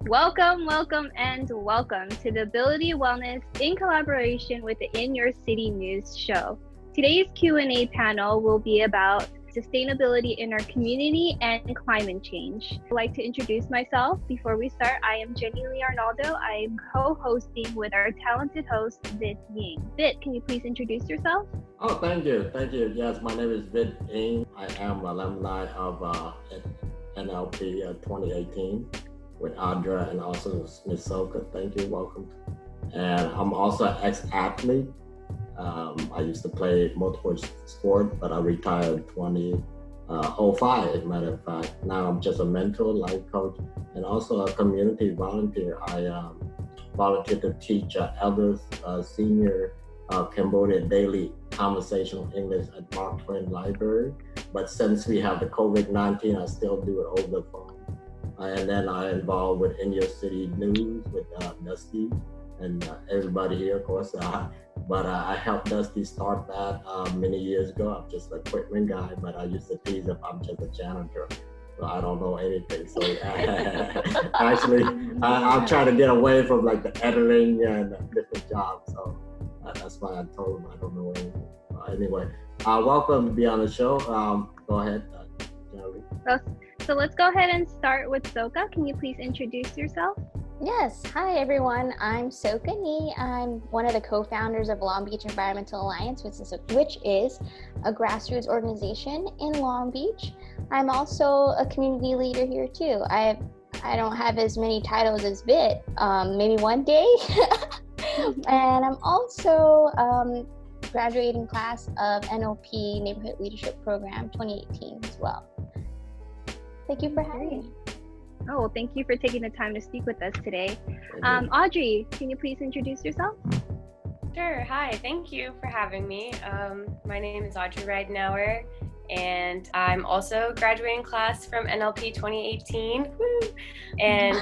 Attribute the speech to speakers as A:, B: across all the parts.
A: Welcome, welcome, and welcome to the Ability Wellness in collaboration with the In Your City News show. Today's Q&A panel will be about sustainability in our community and climate change. I'd like to introduce myself. Before we start, I am Jenny Lee Arnaldo. I am co-hosting with our talented host, Vit Ying. Vit, can you please introduce yourself?
B: Oh, thank you. Yes, my name is Vit Ying. I am alumni of NLP 2018 with Audra and also Ms. Soka. Thank you, welcome. And I'm also an ex-athlete. I used to play multiple sports, but I retired 2005, as a matter of fact. Now I'm just a mentor, life coach, and also a community volunteer. I volunteer to teach elders senior Cambodian daily conversational English at Mark Twain Library. But since we have the COVID-19, I still do it over the phone. And then I involved with In Your City News with Dusty and everybody here, of course. But I helped Dusty start that many years ago. I'm just an equipment guy, but I used to tease if I'm just a janitor. So I don't know anything. So actually, I'm trying to get away from like the editing and different jobs. So that's why I told him I don't know anything. Anyway, welcome to be on the show. Go ahead, Jerry.
A: So let's go ahead and start with Soka. Can you please introduce yourself?
C: Yes. Hi, everyone. I'm Soka Nee. I'm one of the co-founders of Long Beach Environmental Alliance, which is a grassroots organization in Long Beach. I'm also a community leader here too. I don't have as many titles as Vit, maybe one day. And I'm also graduating class of NLP Neighborhood Leadership Program 2018 as well. Thank you for having me.
A: Oh, well, thank you for taking the time to speak with us today. Audrey, can you please introduce yourself?
D: Sure. Hi. Thank you for having me. My name is Audrey Reidenauer, and I'm also graduating class from NLP 2018. Woo! And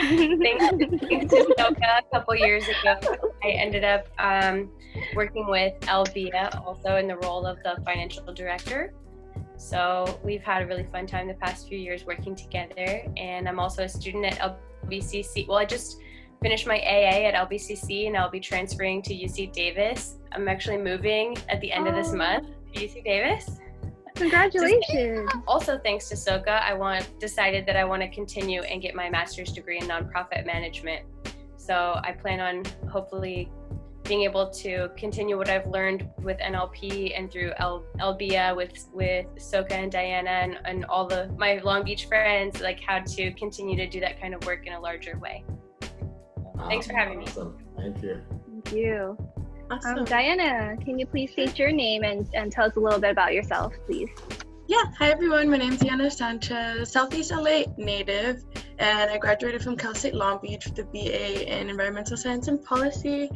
D: thanks to Soka a couple years ago, I ended up working with LBIA, also in the role of the financial director. So we've had a really fun time the past few years working together, and I'm also a student at LBCC. Well, I just finished my AA at LBCC, and I'll be transferring to UC Davis. I'm actually moving at the end of this month to UC Davis.
A: Congratulations.
D: Also, thanks to Soka, I decided that I want to continue and get my master's degree in nonprofit management. So I plan on hopefully being able to continue what I've learned with NLP and through LBIA with Soka and Diana and all my Long Beach friends, like how to continue to do that kind of work in a larger way. Thanks for having me.
B: Thank you.
A: Thank you.
E: Awesome.
A: Diana, can you please state your name and tell us a little bit about yourself, please?
E: Yeah, hi everyone. My name is Diana Sanchez, Southeast LA native, and I graduated from Cal State Long Beach with a BA in Environmental Science and Policy.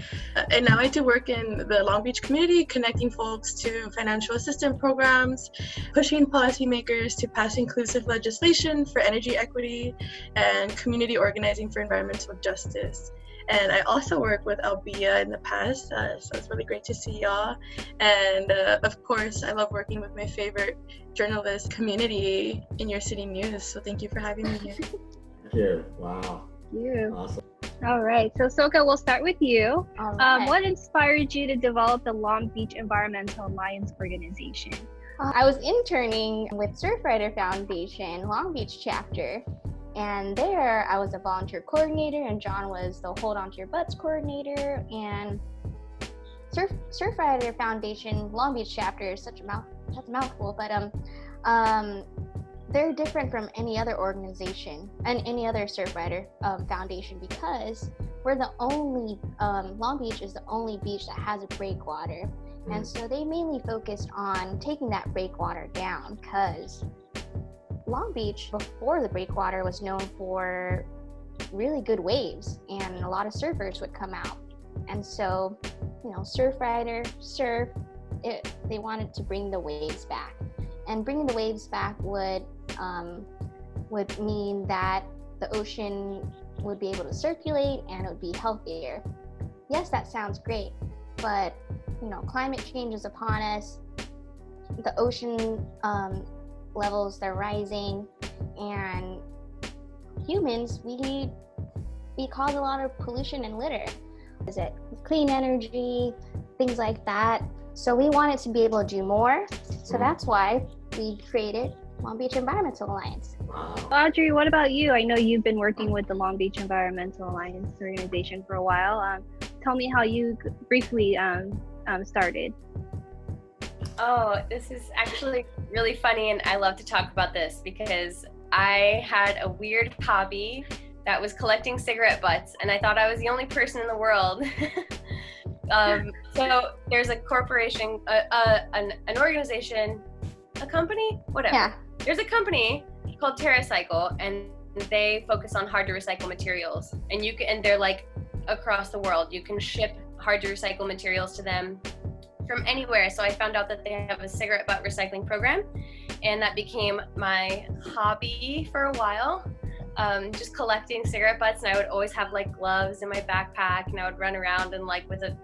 E: And now I do work in the Long Beach community, connecting folks to financial assistance programs, pushing policymakers to pass inclusive legislation for energy equity, and community organizing for environmental justice. And I also work with Albia in the past, so it's really great to see y'all. And of course, I love working with my favorite journalist community, In Your City News. So thank you for having me here.
B: Thank you. Wow.
A: Thank you.
B: Awesome.
A: All right. So Soka, we'll start with you.
C: All right.
A: What inspired you to develop the Long Beach Environmental Alliance organization?
C: I was interning with Surfrider Foundation, Long Beach chapter. And there I was a volunteer coordinator, and John was the Hold On To Your Butts coordinator. And Surfrider Foundation Long Beach chapter is that's a mouthful, but they're different from any other organization and any other Surfrider foundation because we're the only Long Beach is the only beach that has a breakwater, and so they mainly focused on taking that breakwater down because Long Beach, before the breakwater, was known for really good waves, and a lot of surfers would come out. And so, Surfrider, they wanted to bring the waves back. And bringing the waves back would mean that the ocean would be able to circulate and it would be healthier. Yes, that sounds great, but climate change is upon us. The ocean levels, they're rising, and humans, we cause a lot of pollution and litter. Is it clean energy, things like that? So we wanted to be able to do more. So that's why we created Long Beach Environmental Alliance.
A: Audrey, what about you? I know you've been working with the Long Beach Environmental Alliance organization for a while. Tell me how you briefly started.
D: Oh, this is actually really funny, and I love to talk about this because I had a weird hobby that was collecting cigarette butts, and I thought I was the only person in the world. So there's a corporation, an organization, a company, whatever.
C: Yeah.
D: There's a company called TerraCycle, and they focus on hard to recycle materials. And they're like across the world. You can ship hard to recycle materials to them from anywhere. So I found out that they have a cigarette butt recycling program, and that became my hobby for a while. Just collecting cigarette butts, and I would always have like gloves in my backpack, and I would run around and like with a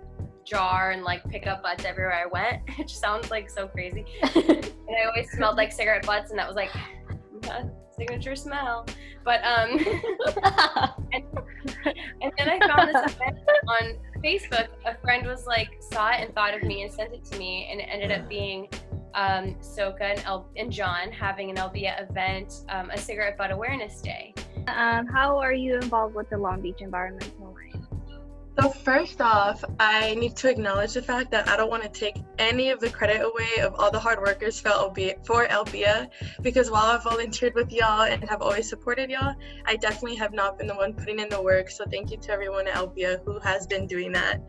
D: jar and like pick up butts everywhere I went. It just sounds like so crazy. And I always smelled like cigarette butts, and that was like my signature smell. But and then I found this event on Facebook. A friend was like, saw it and thought of me and sent it to me, and it ended up being Soka and John having an Albia event, a cigarette butt awareness day.
A: How are you involved with the Long Beach Environmental Alliance?
E: So first off, I need to acknowledge the fact that I don't want to take any of the credit away of all the hard workers for Albia, because while I've volunteered with y'all and have always supported y'all, I definitely have not been the one putting in the work. So thank you to everyone at Albia who has been doing that.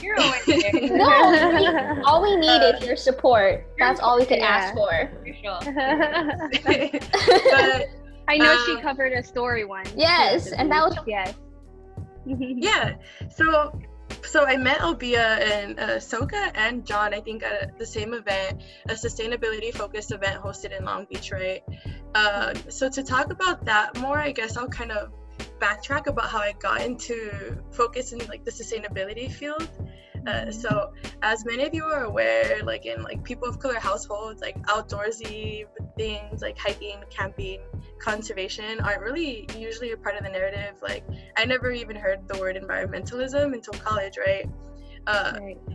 D: You're always there.
C: No, all we need is your support. That's all we can ask for.
D: For sure.
E: But
A: I know she covered a story once.
C: Yes, and that was
A: yes.
E: yeah. So I met Albia and Soka and John, I think, at the same event, a sustainability focused event hosted in Long Beach, right? So to talk about that more, I guess I'll kind of backtrack about how I got into focus in like the sustainability field. So as many of you are aware, like in like people of color households, like outdoorsy things like hiking, camping, conservation aren't really usually a part of the narrative. Like I never even heard the word environmentalism until college, right?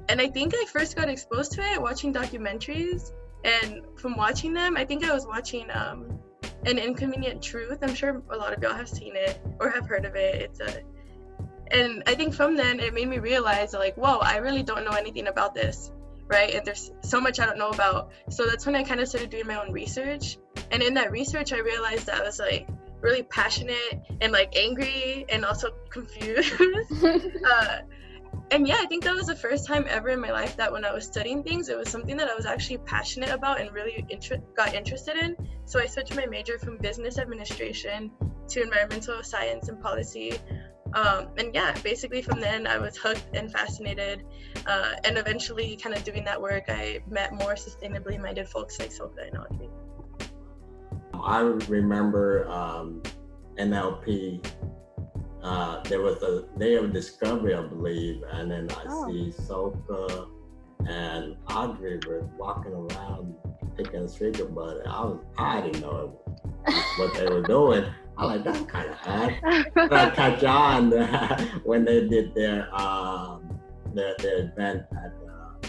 E: And I think I first got exposed to it watching documentaries, and from watching them, I think I was watching An Inconvenient Truth. I'm sure a lot of y'all have seen it or have heard of it. And I think from then it made me realize like, whoa, I really don't know anything about this, right? And there's so much I don't know about. So that's when I kind of started doing my own research. And in that research, I realized that I was like really passionate and like angry and also confused. And yeah, I think that was the first time ever in my life that when I was studying things, it was something that I was actually passionate about and really got interested in. So I switched my major from business administration to environmental science and policy. And yeah, basically from then I was hooked and fascinated, and eventually kind of doing that work, I met more sustainably minded folks like Soka and Audrey.
B: I remember NLP, there was a day of discovery, I believe, and then I see Soka and Audrey were walking around picking a cigarette butt. I didn't know what they were doing. I like, that's kind of odd. But I catch on when they did their event at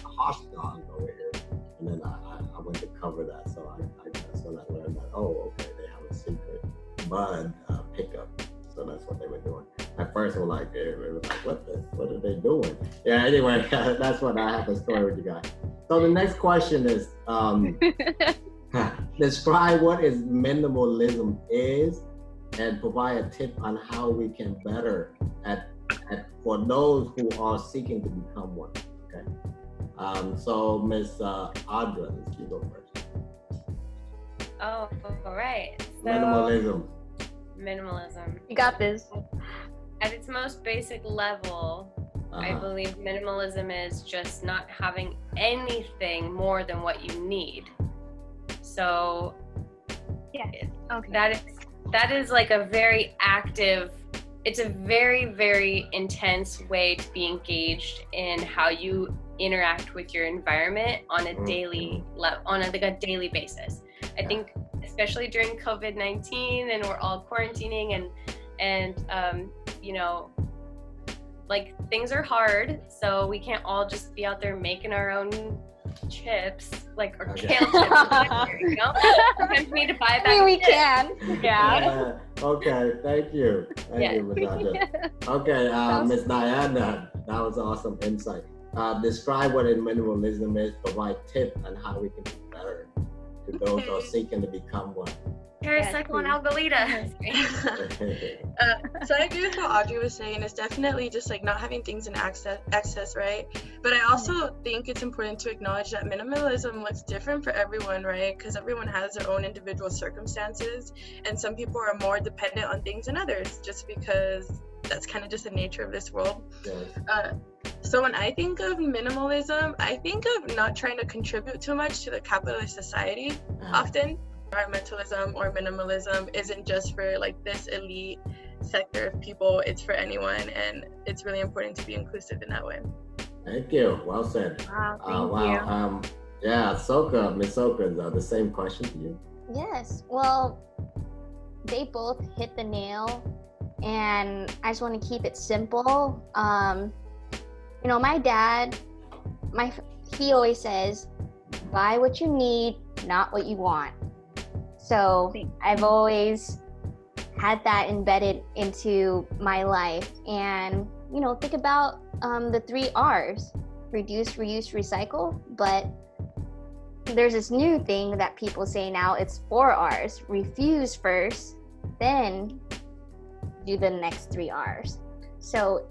B: Hoshton over here, and then I went to cover that. So that's when I learned that, oh, okay, they have a secret bud pickup. So that's what they were doing. At first, we were like, what are they doing? Yeah. Anyway, that's what I have a story with you guys. So the next question is, describe what is minimalism is, and provide a tip on how we can better for those who are seeking to become one. Okay. So Miss Audra, you go first.
D: Oh, all right. So, minimalism.
C: You got this.
D: At its most basic level, I believe minimalism is just not having anything more than what you need. So
A: yeah,
D: okay. That is like a very active, it's a very, very intense way to be engaged in how you interact with your environment on a daily level, on a daily basis. I think especially during COVID-19 and we're all quarantining and you know, like things are hard, so we can't all just be out there making our own chips, like, or kale chips, you know? Sometimes we need to buy back.
C: We can.
D: Yeah.
B: Okay, thank you. Thank you, Ms. Aja. Okay, Ms. Diana, that was awesome insight. Describe what minimalism is, provide tips on how we can be better to those who are seeking to become one.
D: Terracycle and Algalita.
E: So I agree with what Audrey was saying. It's definitely just like not having things in excess, right? But I also think it's important to acknowledge that minimalism looks different for everyone, right? Because everyone has their own individual circumstances, and some people are more dependent on things than others, just because that's kind of just the nature of this world.
B: Yes.
E: So when I think of minimalism, I think of not trying to contribute too much to the capitalist society. Often environmentalism or minimalism isn't just for like this elite sector of people, it's for anyone, and it's really important to be inclusive in that way.
B: Thank you. Well said.
A: Wow, thank you.
B: Yeah, Soka, Ms. Soka, the same question to you.
C: Yes, well, they both hit the nail, and I just want to keep it simple. You know, my dad, he always says, buy what you need, not what you want. So I've always had that embedded into my life. And, you know, think about the 3 R's, reduce, reuse, recycle. But there's this new thing that people say now, it's 4 R's, refuse first, then do the next 3 R's. So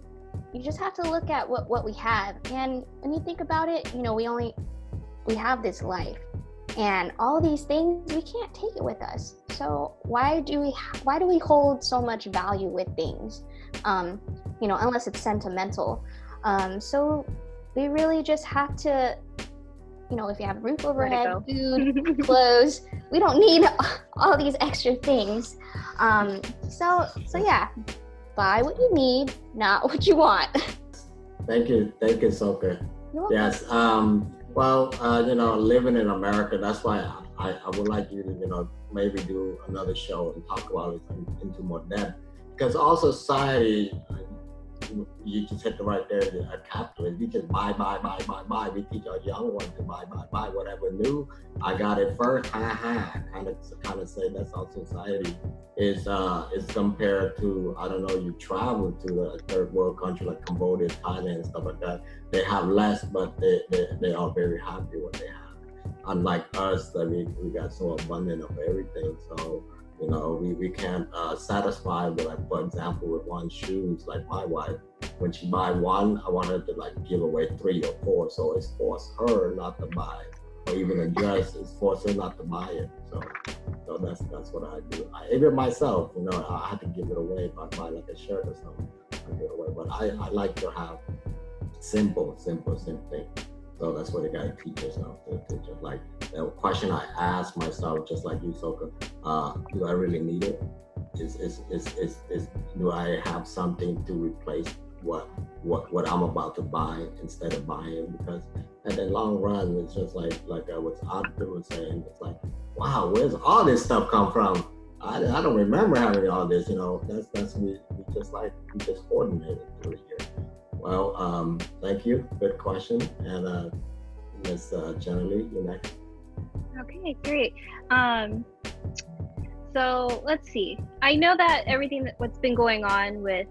C: you just have to look at what we have. And when you think about it, you know, we have this life. And all these things, we can't take it with us. So why do we hold so much value with things? You know, unless it's sentimental. So we really just have to, you know, if you have a roof overhead, food, clothes, we don't need all these extra things. So yeah, buy what you need, not what you want.
B: Thank you, Soka. Yes. Well, you know, living in America, that's why I would like you to, you know, maybe do another show and talk about it into more depth. Because all society, you just hit the right there, a capitalist. We just buy. We teach our young ones to buy, whatever new. I got it first, kind of say that's how society is compared to, I don't know, you travel to a third world country like Cambodia, Thailand, and stuff like that. They have less, but they are very happy with what they have. Unlike us, that we got so abundant of everything. So, you know, we can't satisfy with, like, for example, with one shoes. Like my wife, when she buy one, I want her to like give away 3 or 4. So it's forced her not to buy it. Or even a dress, it's forced her not to buy it. So that's what I do. Even myself, you know, I have to give it away. If I buy like a shirt or something, I give it away. But I like to have simple things. So that's what you gotta teach yourself to just like the question I ask myself, just like you, Soka, do I really need it? Is do I have something to replace what I'm about to buy instead of buying? Because at the long run, it's just like what Audrey was saying, it's like, wow, where's all this stuff come from? I don't remember having all this, you know. That's we just coordinated through the year. Well, thank you. Good question. And Ms. Jenny, you're next.
A: Okay, great. So let's see. I know that what's been going on with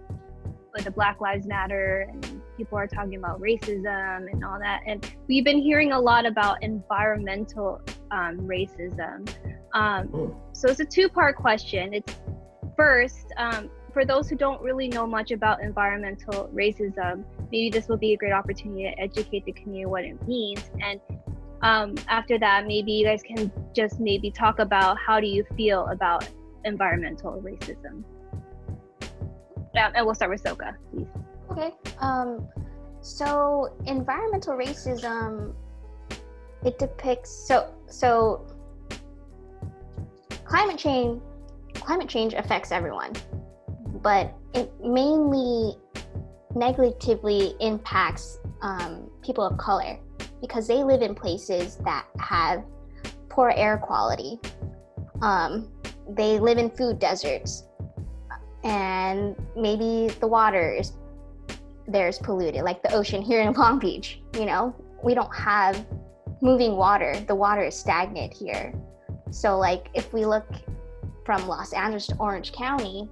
A: the Black Lives Matter, and people are talking about racism and all that. And we've been hearing a lot about environmental racism. So it's a 2-part question. It's first, for those who don't really know much about environmental racism, maybe this will be a great opportunity to educate the community what it means. And after that, maybe you guys can just maybe talk about how do you feel about environmental racism. And we'll start with Soka, please.
C: Okay. So environmental racism, it depicts so climate change affects everyone, but it mainly negatively impacts people of color because they live in places that have poor air quality. They live in food deserts, and maybe the water there's polluted, like the ocean here in Long Beach. You know, we don't have moving water. The water is stagnant here. So like if we look from Los Angeles to Orange County,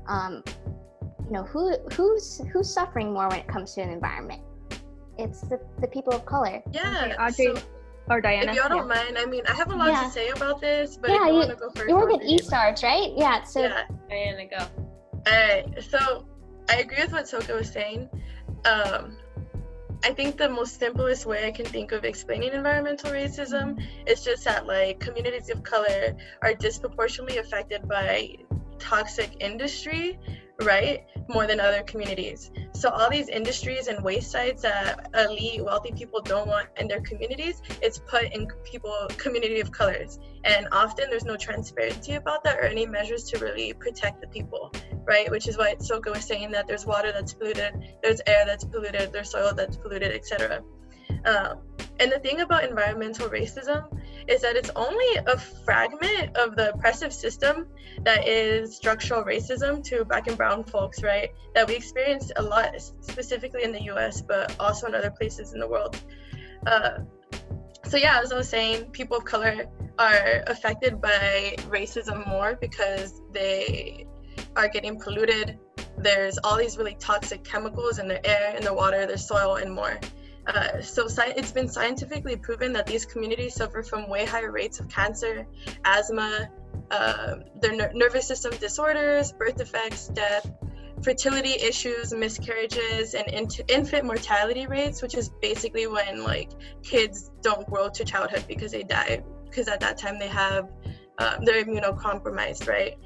C: you know, who's suffering more when it comes to an environment? It's the people of color.
E: Yeah.
A: Audrey or Diana.
E: If y'all don't mind, I mean, I have a lot to say about this, but
C: yeah,
E: if you want to go first.
C: You work at eStarts, right? Yeah. So
D: Diana, go.
E: Alright, so I agree with what Soka was saying. I think the most simplest way I can think of explaining environmental racism is just that like communities of color are disproportionately affected by toxic industry, right, more than other communities. So all these industries and waste sites that elite wealthy people don't want in their communities, it's put in community of colors, and often there's no transparency about that or any measures to really protect the people, right? Which is why Soka was saying that there's water that's polluted, there's air that's polluted, there's soil that's polluted, etc. And the thing about environmental racism is that it's only a fragment of the oppressive system that is structural racism to Black and brown folks, right? That we experience a lot, specifically in the US, but also in other places in the world. So yeah, as I was saying, people of color are affected by racism more because they are getting polluted. There's all these really toxic chemicals in the air, in the water, their soil, and more. So it's been scientifically proven that these communities suffer from way higher rates of cancer, asthma, their nervous system disorders, birth defects, death, fertility issues, miscarriages, and infant mortality rates, which is basically when like kids don't grow to childhood because they die, because at that time they have they're immunocompromised, right?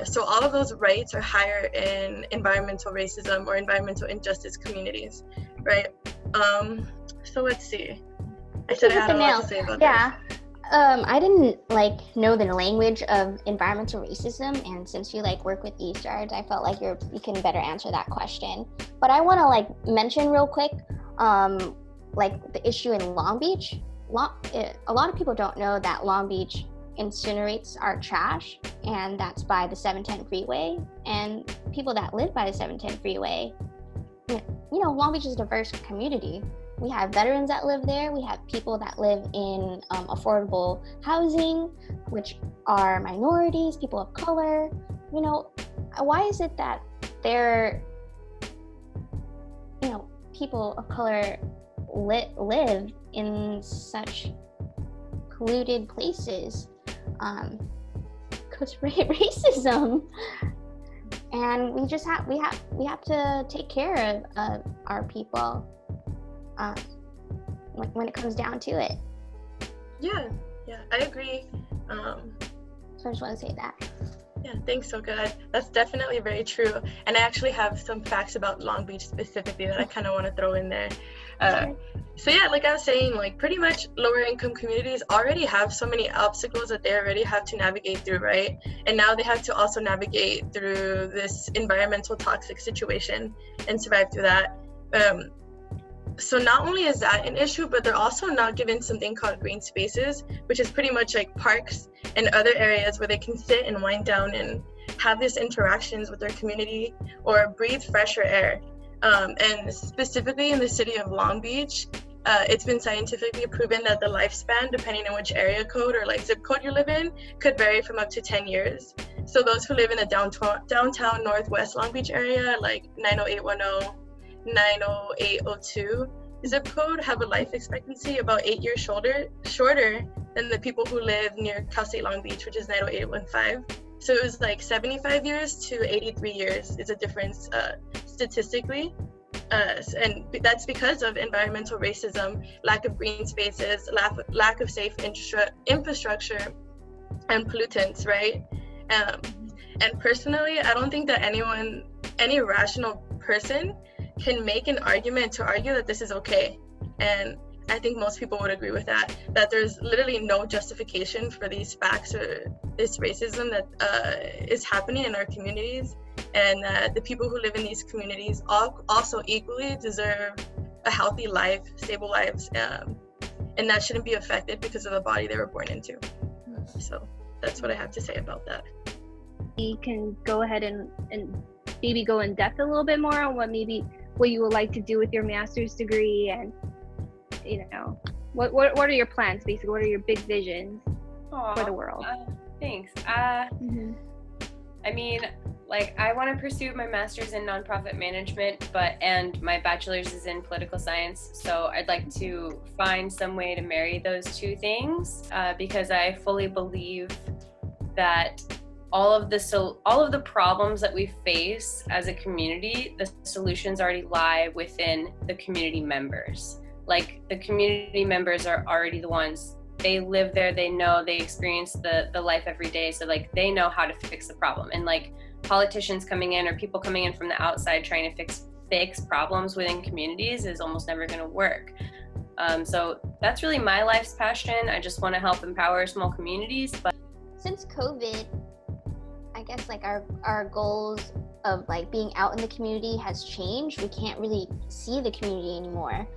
E: So all of those rates are higher in environmental racism or environmental injustice communities, right? So let's see. I said I had a lot to say about that.
C: I didn't like know the language of environmental racism, and since you like work with eStarts, I felt like you can better answer that question. But I want to like mention real quick, like the issue in Long Beach. A lot of people don't know that Long Beach incinerates our trash, and that's by the 710 freeway. And people that live by the 710 freeway, you know, Long Beach is a diverse community. We have veterans that live there. We have people that live in affordable housing, which are minorities, people of color. You know, why is it that people of color live in such polluted places? Because racism, and we have to take care of our people when it comes down to it.
E: Yeah, I agree.
C: So I just want to say that.
E: Yeah, thanks, Soka. That's definitely very true. And I actually have some facts about Long Beach specifically that I kind of want to throw in there. So yeah, like I was saying, like pretty much lower income communities already have so many obstacles that they already have to navigate through, right? And now they have to also navigate through this environmental toxic situation and survive through that. So not only is that an issue, but they're also not given something called green spaces, which is pretty much like parks and other areas where they can sit and wind down and have these interactions with their community or breathe fresher air. And specifically in the city of Long Beach, it's been scientifically proven that the lifespan, depending on which area code or like zip code you live in, could vary from up to 10 years. So those who live in the downtown Northwest Long Beach area, like 90810, 90802 zip code, have a life expectancy about 8 years shorter than the people who live near Cal State Long Beach, which is 90815. So it was like 75 years to 83 years is a difference statistically. And that's because of environmental racism, lack of green spaces, lack of safe infrastructure, and pollutants, right? And personally, I don't think that any rational person can make an argument to argue that this is okay. And I think most people would agree with that there's literally no justification for these facts or this racism that is happening in our communities, and the people who live in these communities also equally deserve a healthy life, stable lives, and that shouldn't be affected because of the body they were born into. So that's what I have to say about that.
A: You can go ahead and maybe go in depth a little bit more on what you would like to do with your master's degree, and what are your plans, basically? What are your big visions for the world?
D: Thanks. I mean, like, I want to pursue my master's in nonprofit management, and my bachelor's is in political science. So I'd like to find some way to marry those two things, because I fully believe that all of the problems that we face as a community, the solutions already lie within the community members. Like, the community members are already the ones, they live there, they know, they experience the life every day, so like they know how to fix the problem. And like, politicians coming in or people coming in from the outside trying to fix problems within communities is almost never going to work. So that's really my life's passion. I just want to help empower small communities. But
C: since COVID, I guess like our goals of like being out in the community has changed. We can't really see the community anymore.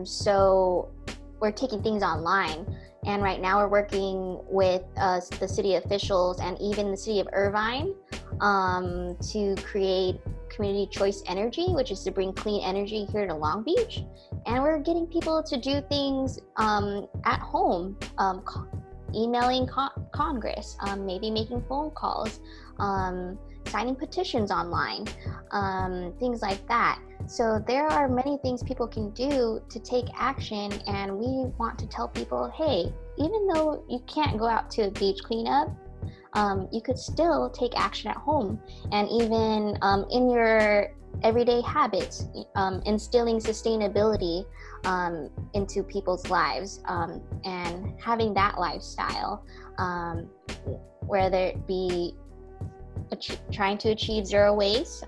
C: So we're taking things online. And right now we're working with the city officials and even the city of Irvine to create community choice energy, which is to bring clean energy here to Long Beach. And we're getting people to do things at home, emailing Congress, maybe making phone calls, signing petitions online, things like that. So there are many things people can do to take action, and we want to tell people, hey, even though you can't go out to a beach cleanup, you could still take action at home, and even in your everyday habits, instilling sustainability into people's lives, and having that lifestyle, whether it be trying to achieve zero waste,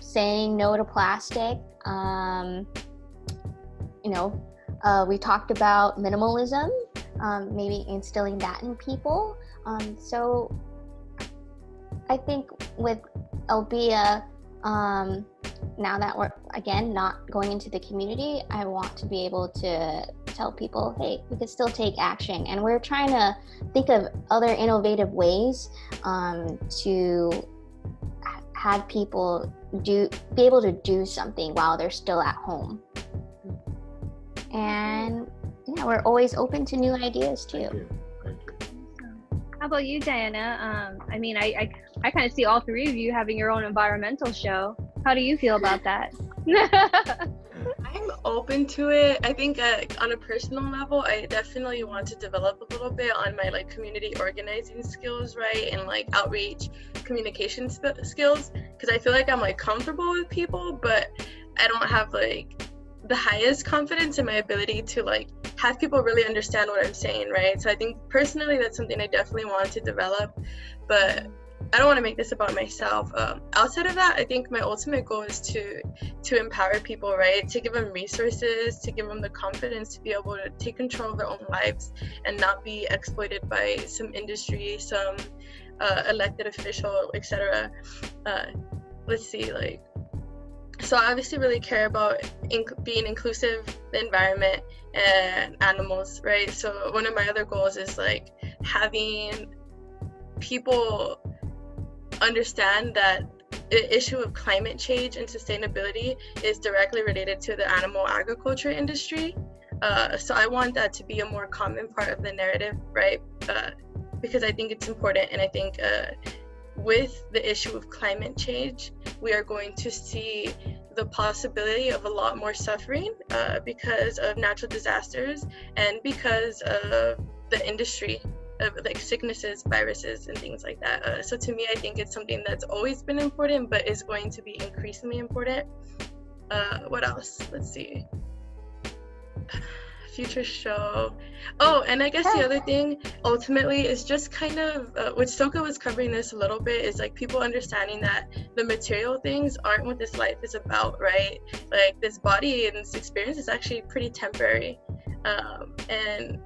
C: saying no to plastic. We talked about minimalism, maybe instilling that in people. So I think with Albia, now that we're again not going into the community, I want to be able to tell people, hey, we can still take action. And we're trying to think of other innovative ways to have people be able to do something while they're still at home. And yeah, we're always open to new ideas too.
B: Thank you.
A: How about you, Diana? I mean, I kind of see all three of you having your own environmental show. How do you feel about that?
E: I'm open to it. I think on a personal level, I definitely want to develop a little bit on my like community organizing skills, right? And like outreach communication skills, because I feel like I'm like comfortable with people, but I don't have like the highest confidence in my ability to like have people really understand what I'm saying, right? So I think personally that's something I definitely want to develop, but I don't want to make this about myself. Outside of that, I think my ultimate goal is to empower people, right? To give them resources, to give them the confidence to be able to take control of their own lives and not be exploited by some industry, some elected official, etc. Let's see, like, so I obviously really care about being inclusive, the environment, and animals, right? So one of my other goals is like having people understand that the issue of climate change and sustainability is directly related to the animal agriculture industry. So I want that to be a more common part of the narrative, right? Because I think it's important, and I think with the issue of climate change, we are going to see the possibility of a lot more suffering because of natural disasters and because of the industry of like sicknesses, viruses, and things like that. So to me, I think it's something that's always been important, but is going to be increasingly important. What else? Let's see. Future show. Oh, and I guess the other thing ultimately is just kind of, which Soka was covering this a little bit, is like people understanding that the material things aren't what this life is about, right? Like this body and this experience is actually pretty temporary. And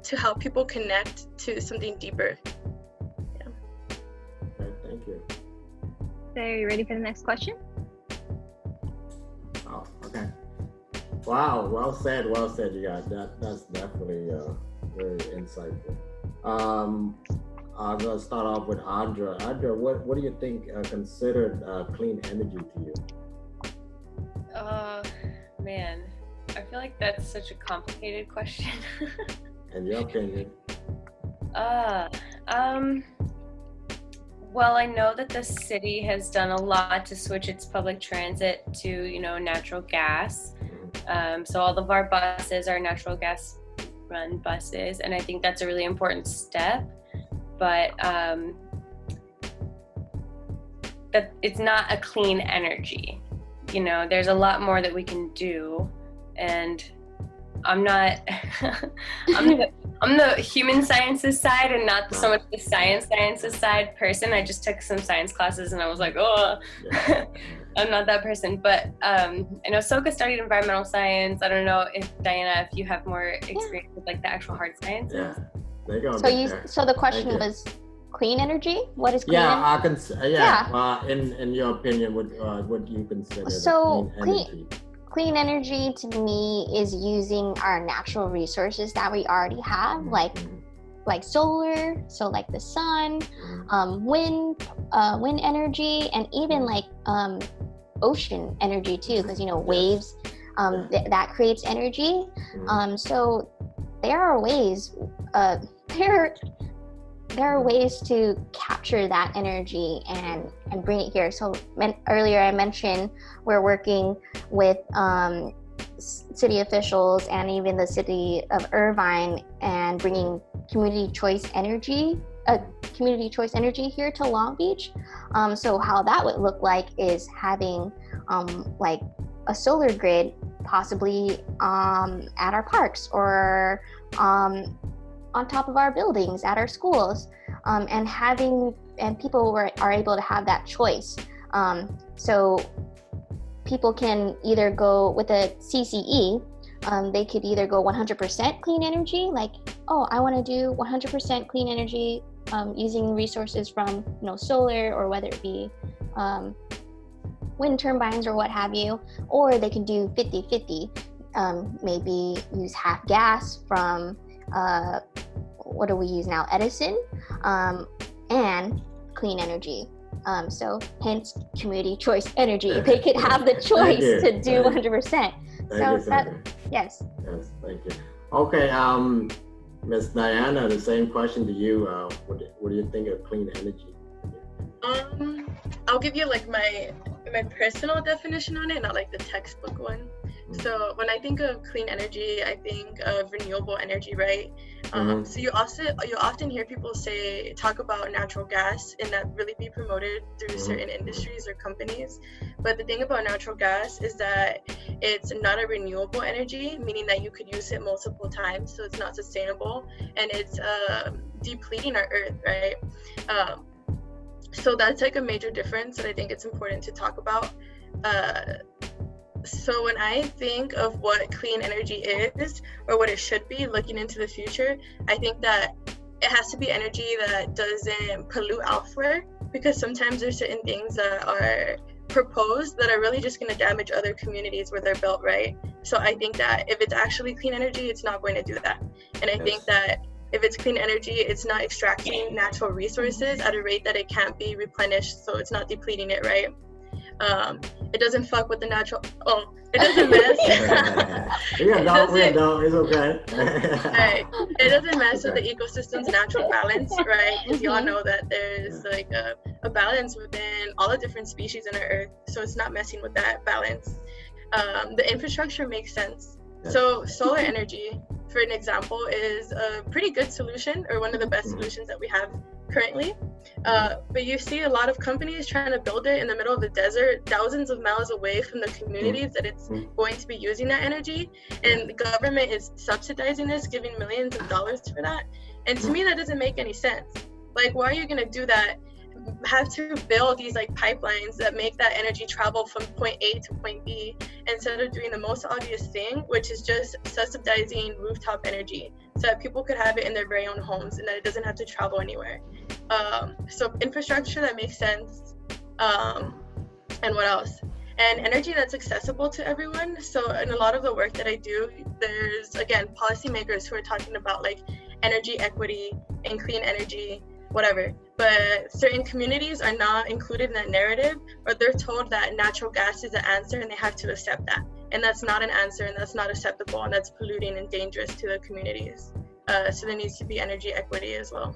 E: to help people connect to something deeper. Yeah.
B: Okay, thank you.
A: So are you ready for the next question?
B: Oh, okay. Wow, well said, well said. Yeah, that's definitely very insightful. I'm gonna start off with Audra. Audra, what do you think considered clean energy to you?
D: Man, I feel like that's such a complicated question.
B: In your opinion?
D: Well, I know that the city has done a lot to switch its public transit to, natural gas. So all of our buses are natural gas run buses, and I think that's a really important step. But that it's not a clean energy. There's a lot more that we can do, and I'm not I'm the human sciences side and not so much the sciences side person. I just took some science classes and I was like, I'm not that person. But I know Soka studied environmental science. I don't know if Diana, if you have more experience with like the actual hard sciences.
B: Yeah, there you go.
C: So the question was clean energy? What is clean energy?
B: I can. In your opinion, what do you consider clean energy?
C: Clean energy to me is using our natural resources that we already have, like solar, so like the sun, wind energy, and even like ocean energy too, because waves that creates energy. So there are ways. There are ways to capture that energy and bring it here. So earlier I mentioned we're working with city officials and even the city of Irvine and bringing community choice energy here to Long Beach. So how that would look like is having like a solar grid possibly at our parks or on top of our buildings, at our schools, and people are able to have that choice. So people can either go with a CCE, they could either go 100% clean energy, like, I want to do 100% clean energy using resources from solar, or whether it be wind turbines or what have you, or they can do 50-50, maybe use half gas from what do we use now? Edison, and clean energy. So hence community choice energy. They could have the choice to do 100%. Yes.
B: Yes, thank you. Okay, Miss Diana, the same question to you. What do you think of clean energy?
E: I'll give you like my personal definition on it, not like the textbook one. So when I think of clean energy, I think of renewable energy, right? So you often hear people talk about natural gas and that really be promoted through certain industries or companies. But the thing about natural gas is that it's not a renewable energy, meaning that you could use it multiple times, so it's not sustainable, and it's depleting our earth, right? So that's like a major difference that I think it's important to talk about. So when I think of what clean energy is, or what it should be looking into the future, I think that it has to be energy that doesn't pollute elsewhere, because sometimes there's certain things that are proposed that are really just going to damage other communities where they're built, right? So I think that if it's actually clean energy, it's not going to do that. And I think that if it's clean energy, it's not extracting natural resources at a rate that it can't be replenished, so it's not depleting it, right? It doesn't fuck with the natural. It doesn't mess.
B: It's okay.
E: Right. It doesn't mess with the ecosystem's natural balance, right? Because you all know that there's like a balance within all the different species on our Earth, so it's not messing with that balance. The infrastructure makes sense. So solar energy, for an example, is a pretty good solution, or one of the best solutions that we have currently. But you see a lot of companies trying to build it in the middle of the desert, thousands of miles away from the communities that it's going to be using that energy. And the government is subsidizing this, giving millions of dollars for that. And to me, that doesn't make any sense. Like, why are you going to do that? Have to build these like pipelines that make that energy travel from point A to point B, instead of doing the most obvious thing, which is just subsidizing rooftop energy so that people could have it in their very own homes and that it doesn't have to travel anywhere. So infrastructure that makes sense. And what else? and energy that's accessible to everyone. So in a lot of the work that I do, there's, again, policymakers who are talking about like energy equity and clean energy, whatever. But certain communities are not included in that narrative, or they're told that natural gas is the answer and they have to accept that. And that's not an answer, and that's not acceptable, and that's polluting and dangerous to the communities. So there needs to be energy equity as well.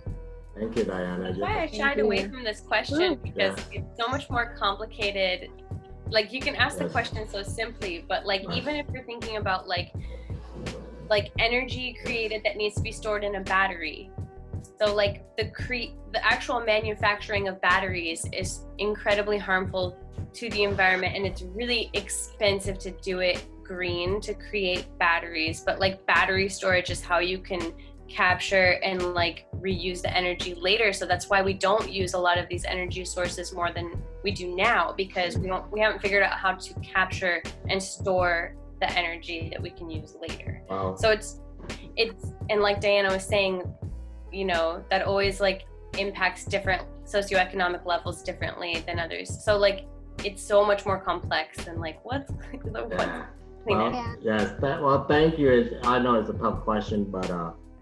B: Thank you, Diana.
D: That's why I shied away from this question, because it's so much more complicated. Like, you can ask the question so simply, but like, even if you're thinking about like energy created that needs to be stored in a battery. So like the actual manufacturing of batteries is incredibly harmful to the environment, and it's really expensive to do it green to create batteries. But like, battery storage is how you can capture and like reuse the energy later. So that's why we don't use a lot of these energy sources more than we do now, because we haven't figured out how to capture and store the energy that we can use later.
B: Wow.
D: So it's and like Diana was saying, you know, that always like impacts different socioeconomic levels differently than others. So like, it's so much more complex than like what's
B: Yes. Well, thank you. I know it's a tough question, but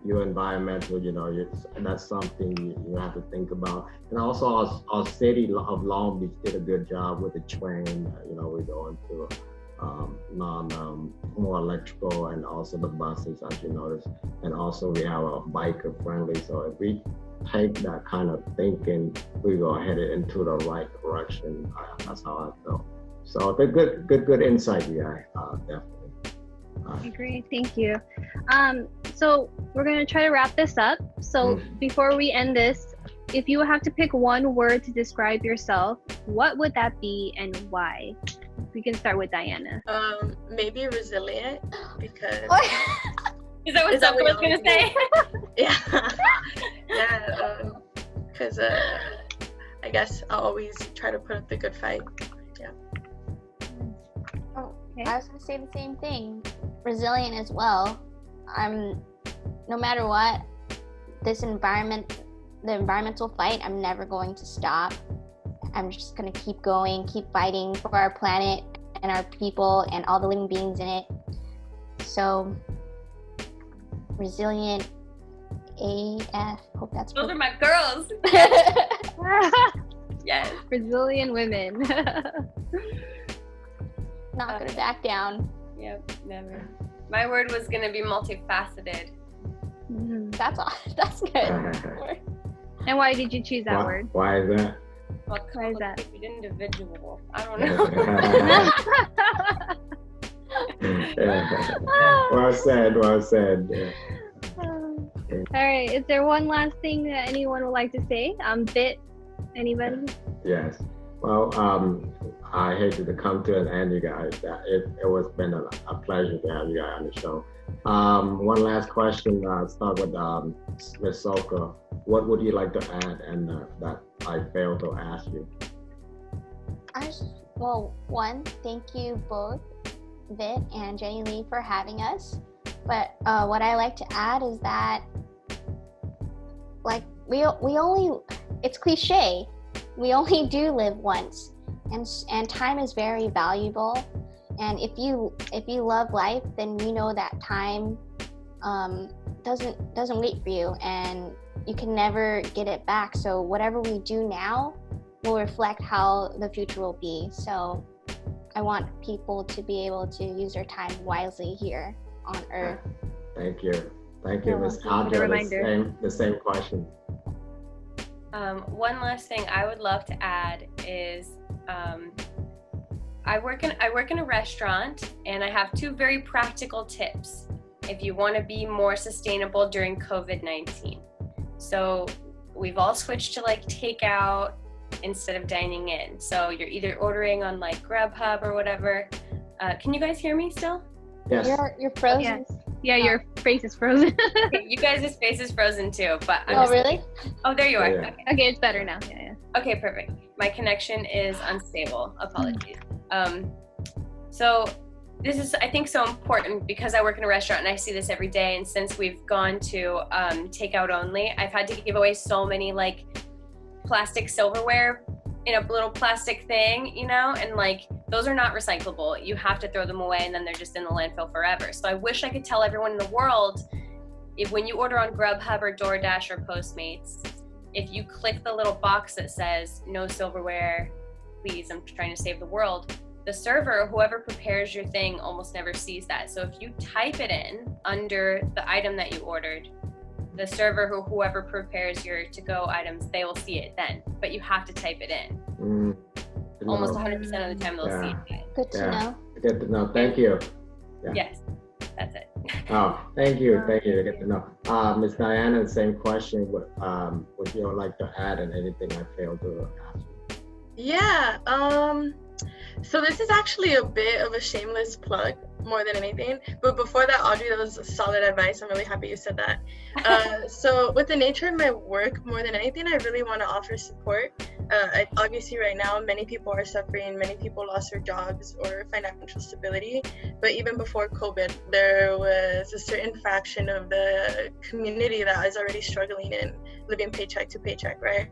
B: your environmental, you know, that's something you have to think about. And also, our city of Long Beach did a good job with the train. You know, we're going to more electrical, and also the buses, as you notice. And also, we have a biker friendly. So if we take that kind of thinking, we go headed into the right direction. That's how I feel. So the good insight, yeah, definitely.
A: Great, thank you. So we're gonna try to wrap this up. So before we end this, if you have to pick one word to describe yourself, what would that be and why? We can start with Diana.
E: Maybe resilient, because
D: is that what someone was gonna say?
E: Yeah, because I guess I'll always try to put up the good fight. Yeah.
C: Oh, okay. I was gonna say the same thing. Resilient as well. No matter what, the environmental fight, I'm never going to stop. I'm just gonna keep going, keep fighting for our planet and our people and all the living beings in it. So, resilient AF. Hope that's
D: those are my girls. Yes.
A: Resilient women.
C: Not gonna back down.
D: Yep, never. My word was gonna be multifaceted.
C: That's good.
A: And why did you choose that word?
B: Why is that?
D: Well,
A: why is that?
D: Individual. I don't know.
B: Well said. Yeah.
A: All right. Is there one last thing that anyone would like to say? Bit, anybody?
B: Yes. Well, I hated to come to an end, you guys. It was been a pleasure to have you guys on the show. One last question. Start with Ms. Soka. What would you like to add, and that I failed to ask you?
C: Well, one, thank you both, Vit and Jenny Lee, for having us. But what I like to add is that, like, we only, it's cliche, we only do live once, and time is very valuable. And if you love life, then you know that time doesn't wait for you, and you can never get it back. So whatever we do now will reflect how the future will be. So I want people to be able to use their time wisely here on Earth.
B: Thank you, Ms. Audra. The same question.
D: One last thing I would love to add is I work in a restaurant, and I have two very practical tips if you want to be more sustainable during COVID-19. So we've all switched to like takeout instead of dining in. So you're either ordering on like Grubhub or whatever. Can you guys hear me still?
B: Yes.
C: You're frozen.
A: Yes. Yeah, your face is frozen.
D: Okay, you guys' face is frozen too, but
C: really?
D: Oh, there you are.
B: Yeah.
D: Okay,
A: it's better now. Yeah.
D: Okay, perfect. My connection is unstable. Apologies. So this is, I think, so important because I work in a restaurant and I see this every day. And since we've gone to takeout only, I've had to give away so many like plastic silverware in a little plastic thing, you know, and like those are not recyclable. You have to throw them away, and then they're just in the landfill forever. So I wish I could tell everyone in the world, if when you order on Grubhub or DoorDash or Postmates, if you click the little box that says no silverware, please, I'm trying to save the world, the server, whoever prepares your thing, almost never sees that. So if you type it in under the item that you ordered, the server or whoever prepares your to-go items, they will see it then, but you have to type it in. Almost 100% of the time they'll see it.
C: Good to know.
B: Good to know. Thank you.
D: Yeah. Yes, that's it.
B: Oh, thank you. Thank you. Good to know. Ms. Diana, the same question. Would you like to add in anything I failed to ask you?
E: Yeah. So this is actually a bit of a shameless plug more than anything. But before that, Audrey, that was solid advice. I'm really happy you said that. So with the nature of my work, more than anything, I really want to offer support. Obviously, right now, many people are suffering. Many people lost their jobs or financial stability. But even before COVID, there was a certain fraction of the community that is already struggling and living paycheck to paycheck, right?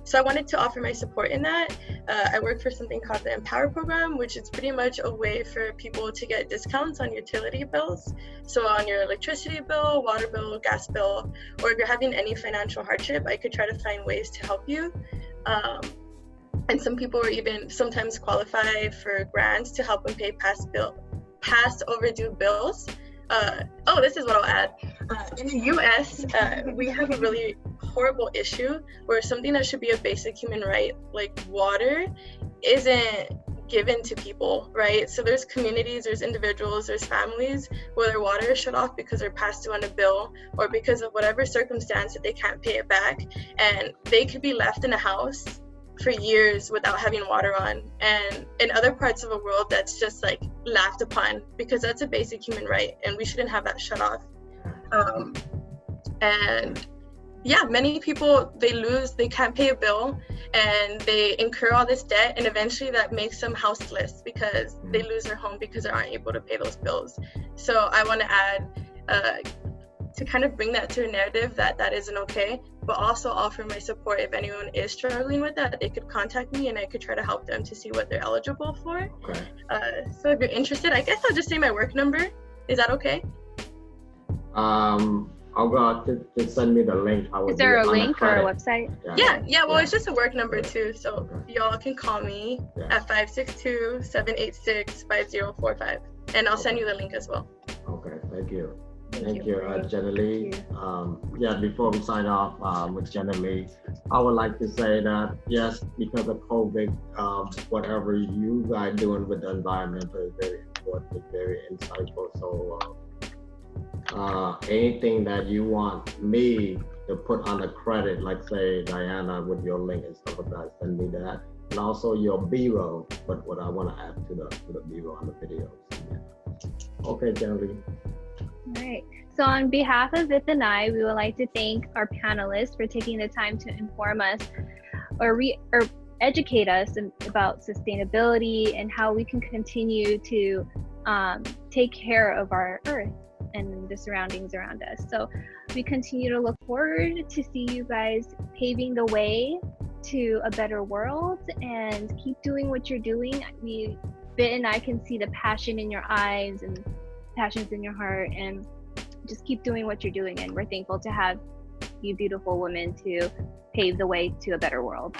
E: So I wanted to offer my support in that. I work for something called the Empower program, which is pretty much a way for people to get discounts on utility bills. So on your electricity bill, water bill, gas bill, or if you're having any financial hardship, I could try to find ways to help you. And some people are even sometimes qualify for grants to help them pay past overdue bills. This is what I'll add. In the US, we have a really horrible issue where something that should be a basic human right, like water, isn't given to people, right? So there's communities, there's individuals, there's families where their water is shut off because they're past due on a bill or because of whatever circumstance that they can't pay it back. And they could be left in a house for years without having water on. And in other parts of the world, that's just like laughed upon because that's a basic human right and we shouldn't have that shut off. And yeah, many people, they can't pay a bill and they incur all this debt, and eventually that makes them houseless because they lose their home because they aren't able to pay those bills. So I want to add to kind of bring that to a narrative that isn't okay, but also offer my support if anyone is struggling with that. They could contact me and I could try to help them to see what they're eligible for.
B: Okay.
E: So if you're interested, I guess I'll just say my work number. Is that okay?
B: I'll go out to send me the link.
A: Is there a link or a website?
E: Well, it's just a work number too. So y'all can call me at 562-786-5045. And I'll send you the link as well.
B: Okay, thank you. Thank you, Jenna Lee. Before we sign off with Jenna Lee, I would like to say that yes, because of COVID, whatever you guys doing with the environment is very important, very insightful. So anything that you want me to put on the credit, like say Diana with your link and stuff like that, send me that. And also your B-roll, but what I want to add to the B-roll on the videos. Yeah. Okay, Jenna Lee.
A: All right. So on behalf of Vith and I, we would like to thank our panelists for taking the time to inform us or educate us about sustainability and how we can continue to take care of our earth and the surroundings around us. So we continue to look forward to see you guys paving the way to a better world, and keep doing what you're doing. Vith and I can see the passion in your eyes and passions in your heart, and just keep doing what you're doing, and we're thankful to have you beautiful women to pave the way to a better world.